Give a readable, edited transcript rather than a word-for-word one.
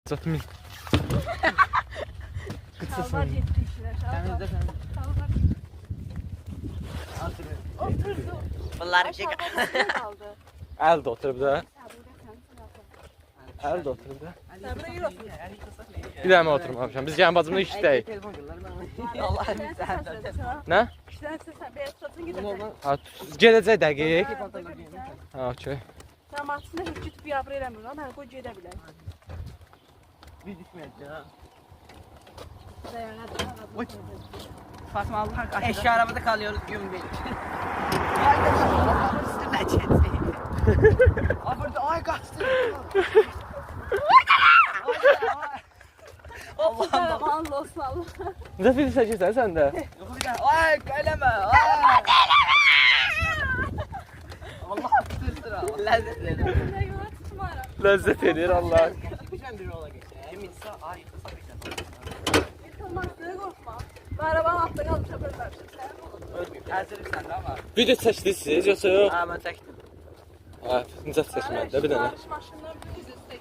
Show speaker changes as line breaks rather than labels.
Satmayın.
Şalvar getdi işinə. Şalvar. Şalvar. Oturdu.
Bunlar ki
Kaldı.
El de oturub da.
Səbirdə sən.
El de oturub da.
Səbirdə yürü otur.
Bir daha mı oturmamışam? Biz gəlin bacımla işdəyik.
Allah'ım
Nə?
İşdən sən beyaz satın gedəcək.
Ha, gedəcək dəqiq. Ha, okey.
Sən maçını heç tutub yabır eləmir lan. Mən qoy gedə bilər.
bir düşmeyecek ha.
Dayanır.
Fatma Allah kaçtı. Eşya arabada kalıyoruz gün bir. Haydi Allah'ın üstüne çetsi. Afırda ay kaçtı.
Allah'ım. Allah olsun Allah.
Necə film çəkirsən sən də?
Ay eleme. Ay. Allah sıra. Lezzet verir.
Ne yola tutmaram.
Ləzzət edir Allah.
Güzel bir yola geç. Eminse ay kısa bir
Yıkılmazlığı korkma. Bu arabanın altında kalmış yapırlarmışım.
Ölmeyeyim. Hazırım sende ama.
Video çəkdiniz yoxsa yox?
Ha ben çektim.
Ha, necə çəkməndə bir dənə.
Sipariş maşınları düz üstə